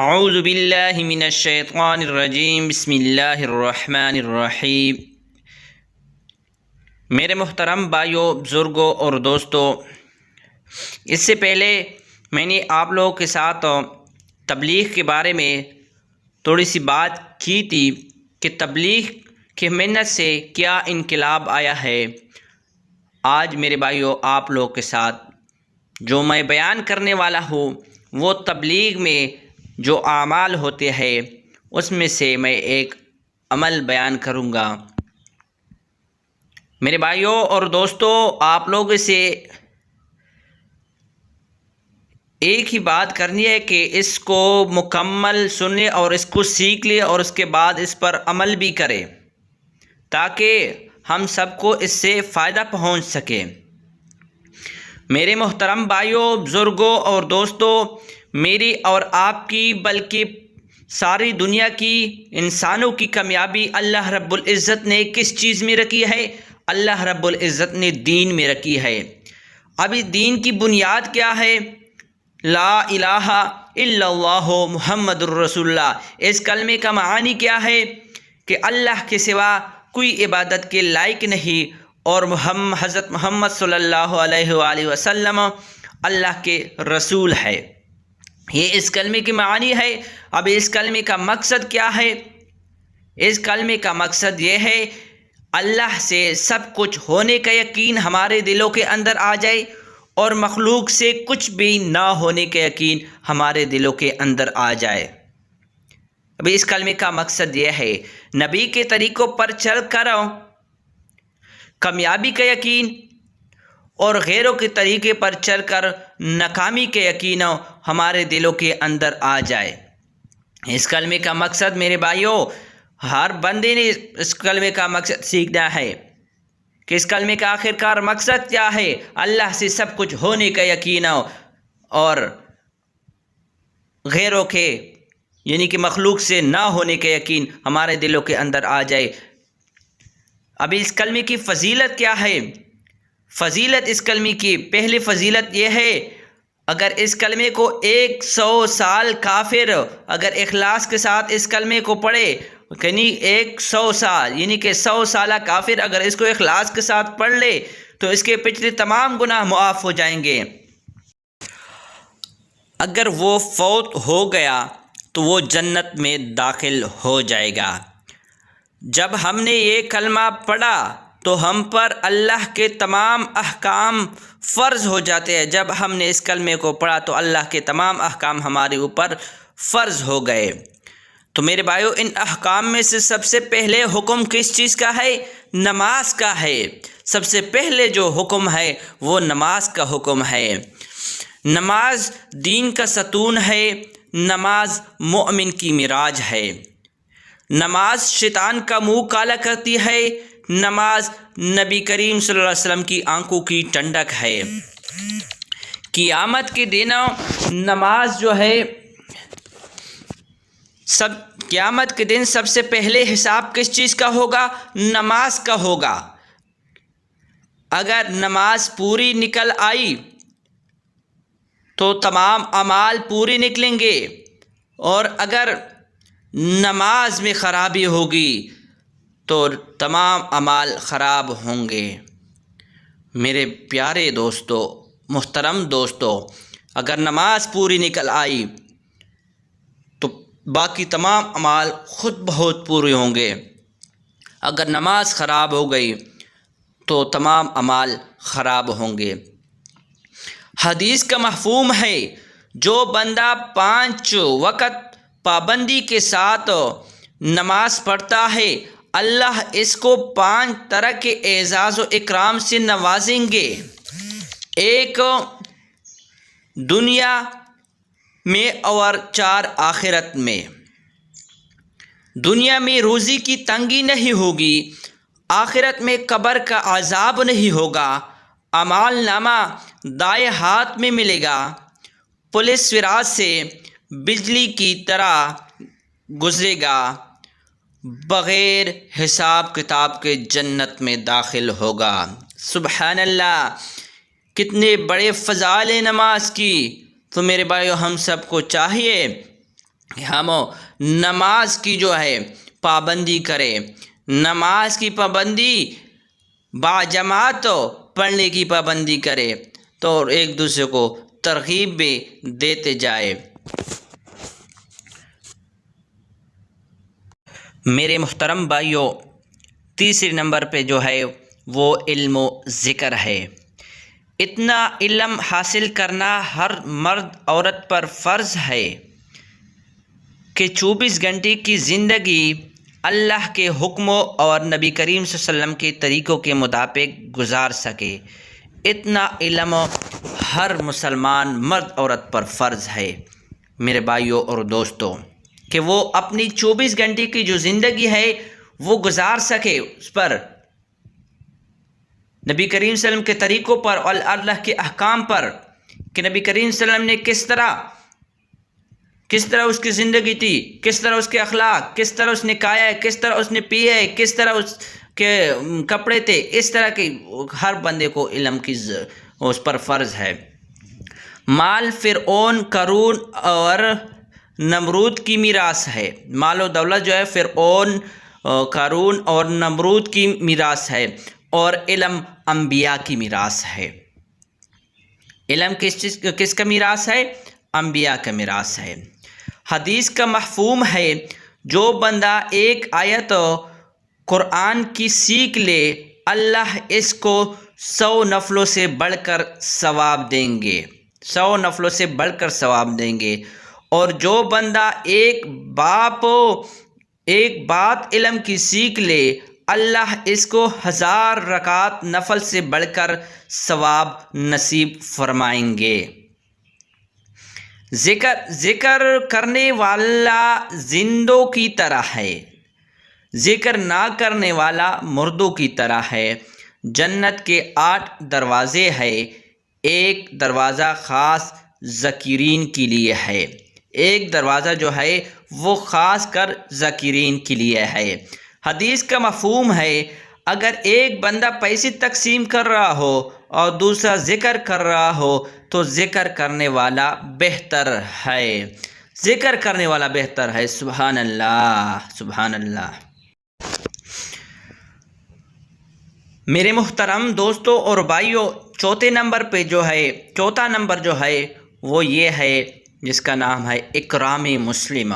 اعوذ باللہ من الشیطان الرجیم بسم اللہ الرحمن الرحیم۔ میرے محترم بھائیوں، بزرگوں اور دوستوں، اس سے پہلے میں نے آپ لوگوں کے ساتھ تبلیغ کے بارے میں تھوڑی سی بات کی تھی کہ تبلیغ کی محنت سے کیا انقلاب آیا ہے۔ آج میرے بھائیوں آپ لوگوں کے ساتھ جو میں بیان کرنے والا ہوں وہ تبلیغ میں جو اعمال ہوتے ہیں اس میں سے میں ایک عمل بیان کروں گا۔ میرے بھائیوں اور دوستوں، آپ لوگوں سے ایک ہی بات کرنی ہے کہ اس کو مکمل سنیں اور اس کو سیکھ لیں اور اس کے بعد اس پر عمل بھی کریں تاکہ ہم سب کو اس سے فائدہ پہنچ سکے۔ میرے محترم بھائیوں، بزرگوں اور دوستوں، میری اور آپ کی بلکہ ساری دنیا کی انسانوں کی کامیابی اللہ رب العزت نے کس چیز میں رکھی ہے؟ اللہ رب العزت نے دین میں رکھی ہے۔ اب اس دین کی بنیاد کیا ہے؟ لا الہ الا اللہ محمد الرسول اللہ۔ اس کلمے کا معنی کیا ہے؟ کہ اللہ کے سوا کوئی عبادت کے لائق نہیں اور حضرت محمد صلی اللہ علیہ وآلہ وسلم اللہ کے رسول ہے۔ یہ اس کلمے کی معنی ہے۔ اب اس کلمے کا مقصد کیا ہے؟ اس کلمے کا مقصد یہ ہے اللہ سے سب کچھ ہونے کا یقین ہمارے دلوں کے اندر آ جائے اور مخلوق سے کچھ بھی نہ ہونے کا یقین ہمارے دلوں کے اندر آ جائے۔ اب اس کلمے کا مقصد یہ ہے نبی کے طریقوں پر چل کر کامیابی کا یقین اور غیروں کے طریقے پر چل کر ناکامی کے یقین ہمارے دلوں کے اندر آ جائے۔ اس کلمے کا مقصد میرے بھائیوں ہر بندے نے اس کلمے کا مقصد سیکھنا ہے کہ اس کلمے کا آخر کار مقصد کیا ہے؟ اللہ سے سب کچھ ہونے کا یقین اور غیروں کے یعنی کہ مخلوق سے نہ ہونے کا یقین ہمارے دلوں کے اندر آ جائے۔ اب اس کلمے کی فضیلت کیا ہے؟ فضیلت اس کلمے کی پہلی فضیلت یہ ہے اگر اس کلمے کو 100 سال کافر اگر اخلاص کے ساتھ اس کلمے کو پڑھے، یعنی 100 سال یعنی کہ 100 سالہ کافر اگر اس کو اخلاص کے ساتھ پڑھ لے تو اس کے پچھلے تمام گناہ معاف ہو جائیں گے۔ اگر وہ فوت ہو گیا تو وہ جنت میں داخل ہو جائے گا۔ جب ہم نے یہ کلمہ پڑھا تو ہم پر اللہ کے تمام احکام فرض ہو جاتے ہیں۔ جب ہم نے اس کلمے کو پڑھا تو اللہ کے تمام احکام ہمارے اوپر فرض ہو گئے۔ تو میرے بھائیو ان احکام میں سے سب سے پہلے حکم کس چیز کا ہے؟ نماز کا ہے۔ سب سے پہلے جو حکم ہے وہ نماز کا حکم ہے۔ نماز دین کا ستون ہے، نماز مومن کی معراج ہے، نماز شیطان کا منہ کالا کرتی ہے، نماز نبی کریم صلی اللہ علیہ وسلم کی آنکھوں کی ٹھنڈک ہے۔ قیامت کے دن نماز جو ہے قیامت کے دن سب سے پہلے حساب کس چیز کا ہوگا؟ نماز کا ہوگا۔ اگر نماز پوری نکل آئی تو تمام اعمال پوری نکلیں گے اور اگر نماز میں خرابی ہوگی تو تمام اعمال خراب ہوں گے۔ میرے پیارے دوستو، محترم دوستو، اگر نماز پوری نکل آئی تو باقی تمام اعمال خود بہت پورے ہوں گے۔ اگر نماز خراب ہو گئی تو تمام اعمال خراب ہوں گے۔ حدیث کا مفہوم ہے جو بندہ 5 وقت پابندی کے ساتھ نماز پڑھتا ہے اللہ اس کو 5 طرح کے اعزاز و اکرام سے نوازیں گے۔ ایک دنیا میں اور 4 آخرت میں۔ دنیا میں روزی کی تنگی نہیں ہوگی، آخرت میں قبر کا عذاب نہیں ہوگا، اعمال نامہ دائیں ہاتھ میں ملے گا، پولیس صراط سے بجلی کی طرح گزرے گا، بغیر حساب کتاب کے جنت میں داخل ہوگا۔ سبحان اللہ، کتنے بڑے فضائل نماز کی۔ تو میرے بھائیو ہم سب کو چاہیے ہم نماز کی جو ہے پابندی کریں، نماز کی پابندی باجماعت پڑھنے کی پابندی کرے، تو ایک دوسرے کو ترغیب بھی دیتے جائے۔ میرے محترم بھائیوں، تیسرے نمبر پہ جو ہے وہ علم و ذکر ہے۔ اتنا علم حاصل کرنا ہر مرد عورت پر فرض ہے کہ 24 گھنٹے کی زندگی اللہ کے حکموں اور نبی کریم صلی اللہ علیہ وسلم کے طریقوں کے مطابق گزار سکے۔ اتنا علم ہر مسلمان مرد عورت پر فرض ہے میرے بھائیوں اور دوستوں، کہ وہ اپنی 24 گھنٹے کی جو زندگی ہے وہ گزار سکے اس پر نبی کریم صلی اللہ علیہ وسلم کے طریقوں پر اور اللہ کے احکام پر، کہ نبی کریم صلی اللہ علیہ وسلم نے کس طرح اس کی زندگی تھی، کس طرح اس کے اخلاق، کس طرح اس نے کھایا ہے، کس طرح اس نے پیا ہے، کس طرح اس کے کپڑے تھے، اس طرح کی ہر بندے کو علم کی اس پر فرض ہے۔ مال فرعون، قارون اور نمرود کی میراث ہے۔ مال و دولت جو ہے فرعون، قارون اور نمرود کی میراث ہے، اور علم انبیاء کی میراث ہے۔ علم کس کا میراث ہے؟ انبیاء کا میراث ہے۔ حدیث کا مفہوم ہے جو بندہ ایک آیت قرآن کی سیکھ لے اللہ اس کو 100 نفلوں سے بڑھ کر ثواب دیں گے، 100 نفلوں سے بڑھ کر ثواب دیں گے۔ اور جو بندہ ایک بات علم کی سیکھ لے اللہ اس کو 1000 رکعت نفل سے بڑھ کر ثواب نصیب فرمائیں گے۔ ذکر کرنے والا زندوں کی طرح ہے، ذکر نہ کرنے والا مردوں کی طرح ہے۔ جنت کے 8 دروازے ہیں، ایک دروازہ خاص ذاکرین کے لیے ہے، ایک دروازہ جو ہے وہ خاص کر ذاکرین کے لیے ہے۔ حدیث کا مفہوم ہے اگر ایک بندہ پیسے تقسیم کر رہا ہو اور دوسرا ذکر کر رہا ہو تو ذکر کرنے والا بہتر ہے، ذکر کرنے والا بہتر ہے۔ سبحان اللہ، سبحان اللہ۔ میرے محترم دوستوں اور بھائیوں، چوتھا نمبر جو ہے وہ یہ ہے جس کا نام ہے اکرام مسلم۔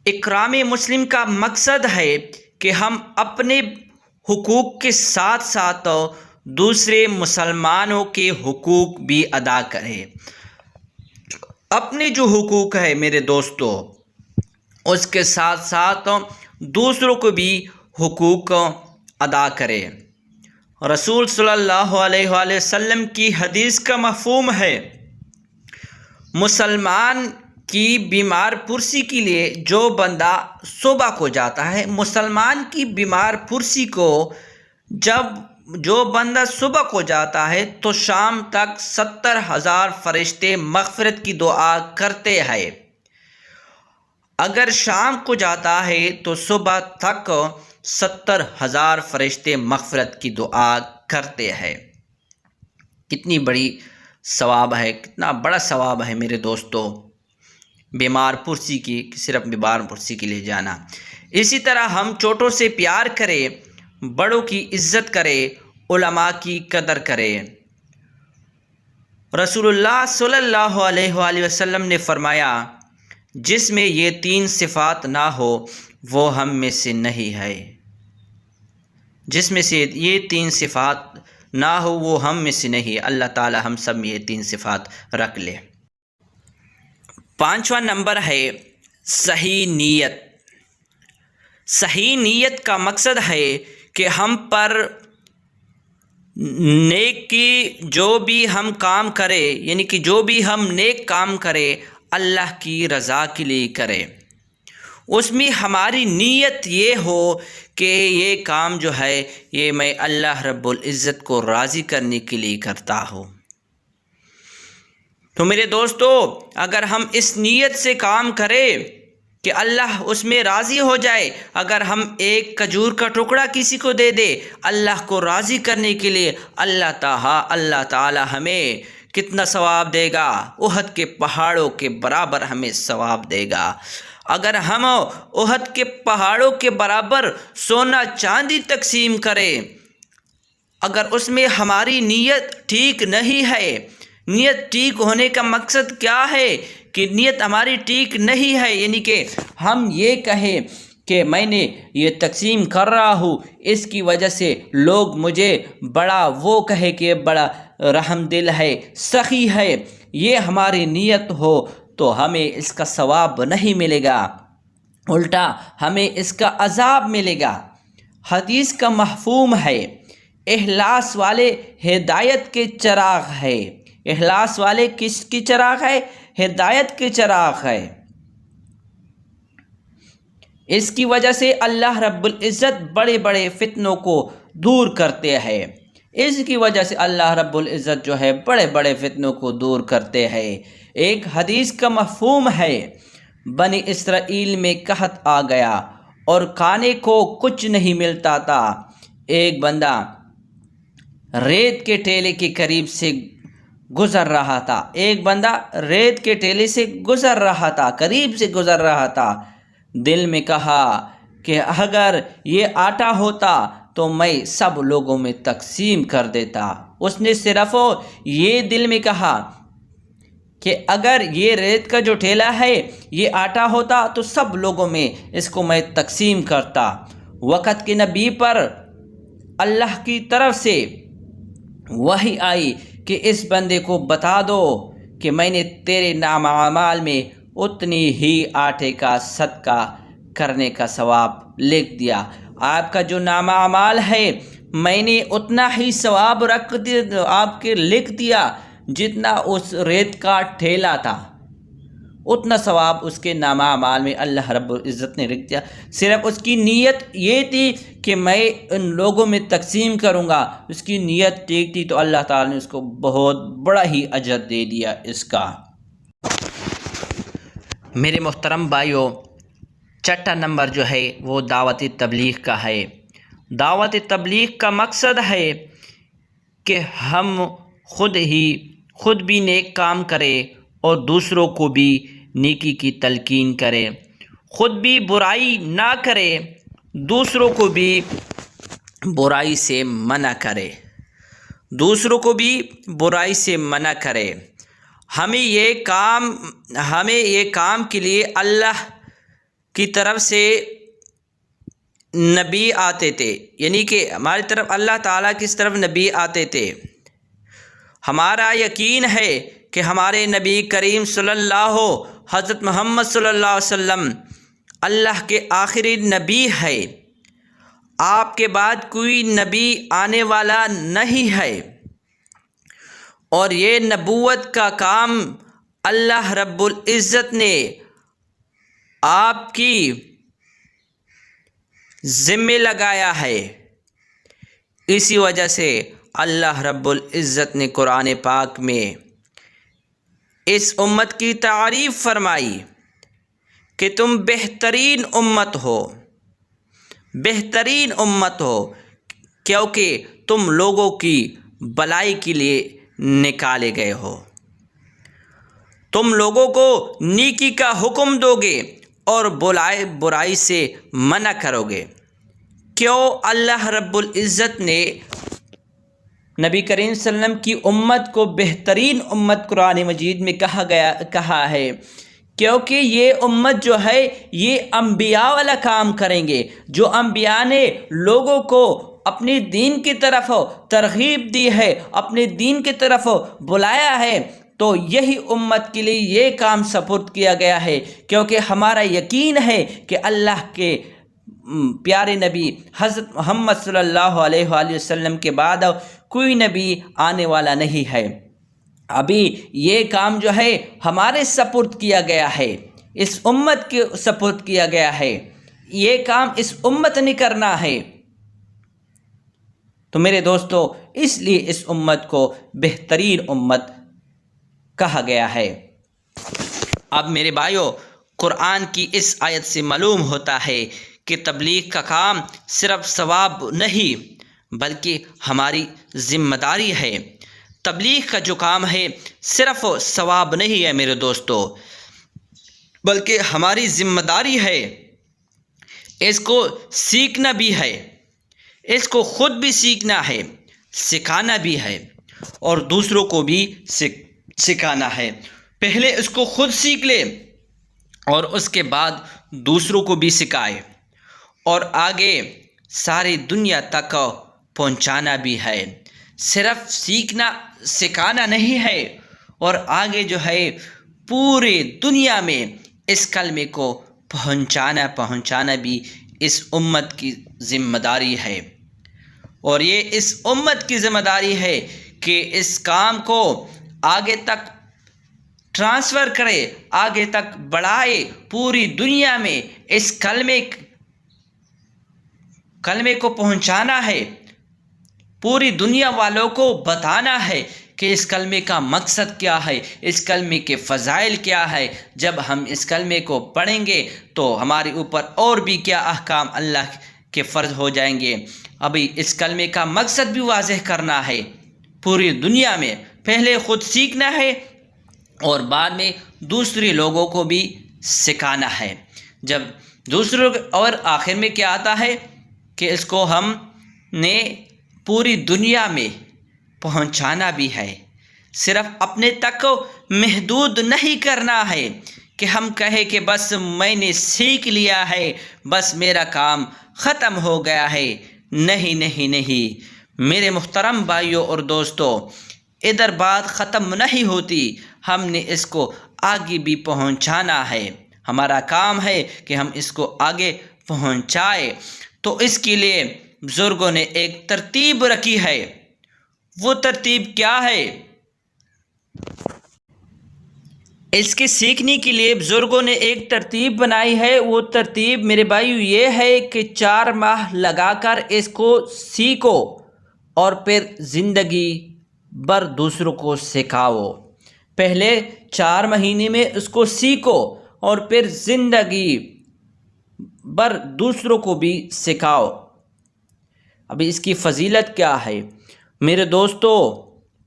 اکرام مسلم کا مقصد ہے کہ ہم اپنے حقوق کے ساتھ ساتھ دوسرے مسلمانوں کے حقوق بھی ادا کریں۔ اپنے جو حقوق ہے میرے دوستوں اس کے ساتھ ساتھ دوسروں کو بھی حقوق ادا کرے۔ رسول صلی اللہ علیہ وآلہ وسلم کی حدیث کا مفہوم ہے مسلمان کی بیمار پرسی کے لیے جو بندہ صبح کو جاتا ہے، مسلمان کی بیمار پرسی کو جو بندہ صبح کو جاتا ہے تو شام تک 70,000 فرشتے مغفرت کی دعا کرتے ہیں۔ اگر شام کو جاتا ہے تو صبح تک 70,000 فرشتے مغفرت کی دعا کرتے ہیں۔ کتنی بڑی ثواب ہے، کتنا بڑا ثواب ہے میرے دوستوں، بیمار پرسی کی، صرف بیمار پرسی کے لیے جانا۔ اسی طرح ہم چھوٹوں سے پیار کریں، بڑوں کی عزت کریں، علماء کی قدر کریں۔ رسول اللہ صلی اللہ علیہ وآلہ وسلم نے فرمایا جس میں یہ 3 صفات نہ ہو وہ ہم میں سے نہیں ہے، جس میں سے یہ 3 صفات نہ ہو وہ ہم میں سے نہیں۔ اللہ تعالی ہم سب میں یہ 3 صفات رکھ لے۔ 5واں نمبر ہے صحیح نیت۔ صحیح نیت کا مقصد ہے کہ ہم پر نیک کی جو بھی ہم کام کرے، یعنی کہ جو بھی ہم نیک کام کرے اللہ کی رضا کے لیے کرے، اس میں ہماری نیت یہ ہو کہ یہ کام جو ہے یہ میں اللہ رب العزت کو راضی کرنے کے لیے کرتا ہوں۔ تو میرے دوستو اگر ہم اس نیت سے کام کریں کہ اللہ اس میں راضی ہو جائے، اگر ہم ایک کھجور کا ٹکڑا کسی کو دے دے اللہ کو راضی کرنے کے لیے، اللہ تعالی ہمیں کتنا ثواب دے گا؟ احد کے پہاڑوں کے برابر ہمیں ثواب دے گا۔ اگر ہم احد کے پہاڑوں کے برابر سونا چاندی تقسیم کریں، اگر اس میں ہماری نیت ٹھیک نہیں ہے، نیت ٹھیک ہونے کا مقصد کیا ہے کہ نیت ہماری ٹھیک نہیں ہے، یعنی کہ ہم یہ کہیں کہ میں نے یہ تقسیم کر رہا ہوں، اس کی وجہ سے لوگ مجھے بڑا وہ کہے کہ بڑا رحم دل ہے، سخی ہے، یہ ہماری نیت ہو تو ہمیں اس کا ثواب نہیں ملے گا، الٹا ہمیں اس کا عذاب ملے گا۔ حدیث کا مفہوم ہے اخلاص والے ہدایت کے چراغ ہے۔ اخلاص والے کس کی چراغ ہے؟ ہدایت کے چراغ ہے۔ اس کی وجہ سے اللہ رب العزت بڑے بڑے فتنوں کو دور کرتے ہیں۔ اس کی وجہ سے اللہ رب العزت جو ہے بڑے بڑے فتنوں کو دور کرتے ہیں۔ ایک حدیث کا مفہوم ہے بنی اسرائیل میں قحط آ گیا اور کھانے کو کچھ نہیں ملتا تھا۔ ایک بندہ ریت کے ٹیلے کے قریب سے گزر رہا تھا، ایک بندہ ریت کے ٹیلے سے گزر رہا تھا، قریب سے گزر رہا تھا۔ دل میں کہا کہ اگر یہ آٹا ہوتا تو میں سب لوگوں میں تقسیم کر دیتا۔ اس نے صرف یہ دل میں کہا کہ اگر یہ ریت کا جو ٹھیلا ہے یہ آٹا ہوتا تو سب لوگوں میں اس کو میں تقسیم کرتا۔ وقت کے نبی پر اللہ کی طرف سے وحی آئی کہ اس بندے کو بتا دو کہ میں نے تیرے نام اعمال میں اتنی ہی آٹے کا صدقہ کرنے کا ثواب لکھ دیا۔ آپ کا جو نام اعمال ہے میں نے اتنا ہی ثواب رکھ دیا، آپ کے لکھ دیا جتنا اس ریت کا ٹھیلا تھا، اتنا ثواب اس کے نام اعمال میں اللہ رب العزت نے لکھ دیا۔ صرف اس کی نیت یہ تھی کہ میں ان لوگوں میں تقسیم کروں گا، اس کی نیت ٹھیک تھی تو اللہ تعالیٰ نے اس کو بہت بڑا ہی اجر دے دیا اس کا۔ میرے محترم بھائیوں، چھٹا نمبر جو ہے وہ دعوت تبلیغ کا ہے۔ دعوت تبلیغ کا مقصد ہے کہ ہم خود بھی نیک کام کریں اور دوسروں کو بھی نیکی کی تلقین کریں، خود بھی برائی نہ کرے، دوسروں کو بھی برائی سے منع کرے، دوسروں کو بھی برائی سے منع کرے۔ ہمیں یہ کام کے لیے اللہ کی طرف سے نبی آتے تھے، یعنی کہ ہماری طرف اللہ تعالیٰ کی طرف نبی آتے تھے۔ ہمارا یقین ہے کہ ہمارے نبی کریم صلی اللہ حضرت محمد صلی اللہ علیہ وسلم اللہ کے آخری نبی ہے، آپ کے بعد کوئی نبی آنے والا نہیں ہے، اور یہ نبوت کا کام اللہ رب العزت نے آپ کی ذمہ لگایا ہے۔ اسی وجہ سے اللہ رب العزت نے قرآن پاک میں اس امت کی تعریف فرمائی کہ تم بہترین امت ہو، بہترین امت ہو، کیونکہ تم لوگوں کی بھلائی کے لیے نکالے گئے ہو، تم لوگوں کو نیکی کا حکم دو گے اور برائی سے منع کرو گے۔ کیوں اللہ رب العزت نے نبی کریم صلی اللہ علیہ وسلم کی امت کو بہترین امت قرآن مجید میں کہا ہے؟ کیونکہ یہ امت جو ہے یہ انبیاء والا کام کریں گے۔ جو انبیاء نے لوگوں کو اپنے دین کی طرف ترغیب دی ہے، اپنے دین کی طرف بلایا ہے، تو یہی امت کے لیے یہ کام سپرد کیا گیا ہے، کیونکہ ہمارا یقین ہے کہ اللہ کے پیارے نبی حضرت محمد صلی اللہ علیہ وآلہ وسلم کے بعد کوئی نبی آنے والا نہیں ہے۔ ابھی یہ کام جو ہے ہمارے سپرد کیا گیا ہے، اس امت کے سپرد کیا گیا ہے، یہ کام اس امت نے کرنا ہے۔ تو میرے دوستو، اس لیے اس امت کو بہترین امت کہا گیا ہے۔ اب میرے بھائیوں، قرآن کی اس آیت سے معلوم ہوتا ہے کہ تبلیغ کا کام صرف ثواب نہیں بلکہ ہماری ذمہ داری ہے۔ تبلیغ کا جو کام ہے صرف ثواب نہیں ہے میرے دوستو، بلکہ ہماری ذمہ داری ہے، اس کو سیکھنا بھی ہے، اس کو خود بھی سیکھنا ہے، سکھانا بھی ہے اور دوسروں کو بھی سکھانا ہے۔ پہلے اس کو خود سیکھ لے اور اس کے بعد دوسروں کو بھی سکھائے اور آگے ساری دنیا تک پہنچانا بھی ہے۔ صرف سیکھنا سکھانا نہیں ہے، اور آگے جو ہے پورے دنیا میں اس کلمے کو پہنچانا بھی اس امت کی ذمہ داری ہے، اور یہ اس امت کی ذمہ داری ہے کہ اس کام کو آگے تک ٹرانسفر کرے، آگے تک بڑھائے، پوری دنیا میں اس کلمے کو پہنچانا ہے، پوری دنیا والوں کو بتانا ہے کہ اس کلمے کا مقصد کیا ہے، اس کلمے کے فضائل کیا ہے۔ جب ہم اس کلمے کو پڑھیں گے تو ہمارے اوپر اور بھی کیا احکام اللہ کے فرض ہو جائیں گے۔ ابھی اس کلمے کا مقصد بھی واضح کرنا ہے پوری دنیا میں، پہلے خود سیکھنا ہے اور بعد میں دوسرے لوگوں کو بھی سکھانا ہے۔ جب دوسروں اور آخر میں کیا آتا ہے کہ اس کو ہم نے پوری دنیا میں پہنچانا بھی ہے، صرف اپنے تک محدود نہیں کرنا ہے کہ ہم کہیں کہ بس میں نے سیکھ لیا ہے، بس میرا کام ختم ہو گیا ہے۔ نہیں نہیں نہیں میرے محترم بھائیوں اور دوستوں، ادھر بات ختم نہیں ہوتی، ہم نے اس کو آگے بھی پہنچانا ہے۔ ہمارا کام ہے کہ ہم اس کو آگے پہنچائے، تو اس کے لیے بزرگوں نے ایک ترتیب رکھی ہے۔ وہ ترتیب کیا ہے؟ اس کے سیکھنے کے لیے بزرگوں نے ایک ترتیب بنائی ہے۔ وہ ترتیب میرے بھائیو یہ ہے کہ 4 ماہ لگا کر اس کو سیکھو اور پھر زندگی بھر دوسروں کو سکھاؤ۔ پہلے 4 مہینے میں اس کو سیکھو اور پھر زندگی بھر دوسروں کو بھی سکھاؤ۔ ابھی اس کی فضیلت کیا ہے میرے دوستو؟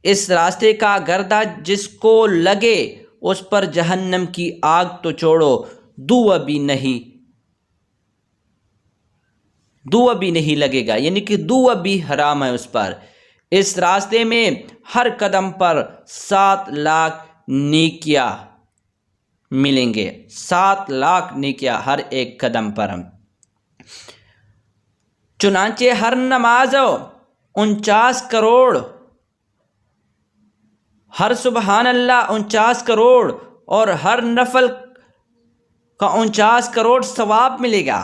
اس راستے کا گردہ جس کو لگے اس پر جہنم کی آگ تو چھوڑو، دھواں بھی نہیں لگے گا، یعنی کہ دھواں بھی حرام ہے اس پر۔ اس راستے میں ہر قدم پر 7 لاکھ نیکیاں ملیں گے، 7 لاکھ نیکیاں ہر ایک قدم پر۔ چنانچہ ہر نماز 49 کروڑ، ہر سبحان اللہ 49 کروڑ اور ہر نفل کا 49 کروڑ ثواب ملے گا۔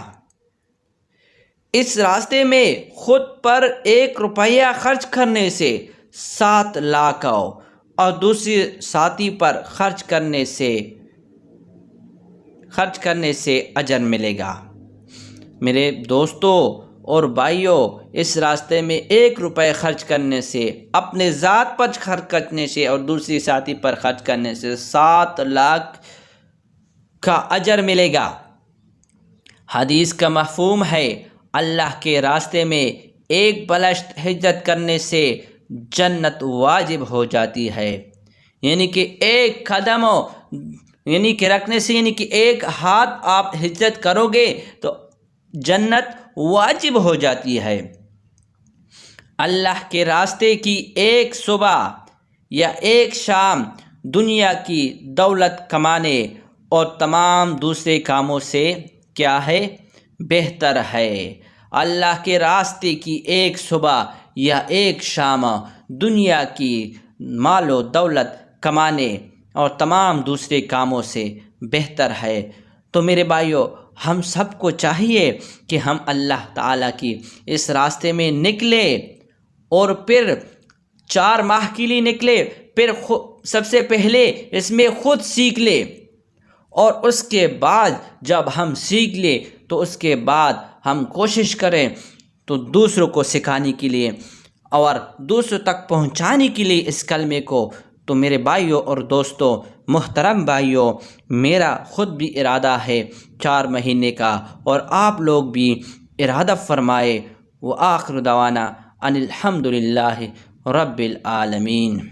اس راستے میں خود پر 1 روپیہ خرچ کرنے سے 7 لاکھ اور دوسرے ساتھی پر خرچ کرنے سے اجر ملے گا۔ میرے دوستو اور بھائیوں، اس راستے میں 1 روپے خرچ کرنے سے، اپنے ذات پر خرچ کرنے سے اور دوسری ساتھی پر خرچ کرنے سے 7 لاکھ کا اجر ملے گا۔ حدیث کا مفہوم ہے اللہ کے راستے میں 1 بلشت ہجرت کرنے سے جنت واجب ہو جاتی ہے، یعنی کہ 1 قدم رکھنے سے، یعنی کہ 1 ہاتھ آپ ہجرت کرو گے تو جنت واجب ہو جاتی ہے۔ اللہ کے راستے کی 1 صبح یا 1 شام دنیا کی دولت کمانے اور تمام دوسرے کاموں سے کیا ہے؟ بہتر ہے۔ اللہ کے راستے کی 1 صبح یا 1 شام دنیا کی مال و دولت کمانے اور تمام دوسرے کاموں سے بہتر ہے۔ تو میرے بھائیوں، ہم سب کو چاہیے کہ ہم اللہ تعالیٰ کی اس راستے میں نکلے اور پھر 4 ماہ کے لیے نکلے، پھر سب سے پہلے اس میں خود سیکھ لے، اور اس کے بعد جب ہم سیکھ لے تو اس کے بعد ہم کوشش کریں تو دوسروں کو سکھانے کے لیے اور دوسروں تک پہنچانے کے لیے اس کلمے کو۔ تو میرے بھائیوں اور دوستوں، محترم بھائیوں، میرا خود بھی ارادہ ہے 4 مہینے کا، اور آپ لوگ بھی ارادہ فرمائے۔ وآخر دعوانا ان الحمد للہ رب العالمین۔